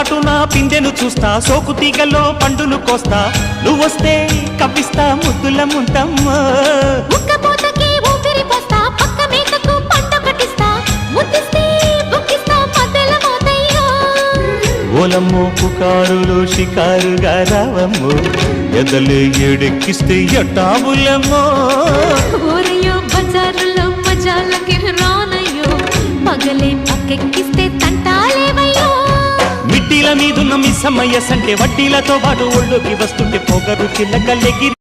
చాటున పిందెను చూస్తా, సోకు తీగల్లో పండును కోస్తా, నువ్వొస్తే కప్పిస్తా ముద్దుల ముంతమ్మో. ఉక్కపోతకి ఊపిరి పోస్తా, పక్క మేతకు పంట కట్టిస్తా, ముద్దిస్తే బుక్కిస్తా మధ్యల మోతయ్యో. ఓలమ్మో పుకారులు షికారుగా రావమ్మో, ఎదలు ఏడెక్కిస్తే ఎట్టాబులమ్మో. ఊరయ్యో బజారులో మజాలకి రానయ్యో, పగలే పక్కెక్కిస్తే తంటాలేవయ్యో. మిట్టిల మీదున్న మిస్సమ్మయ్య సంటే వడ్డీలతో పాటు ఒళ్ళోకి వస్తుంటే పొగరు చిల్లకల్లెగిరి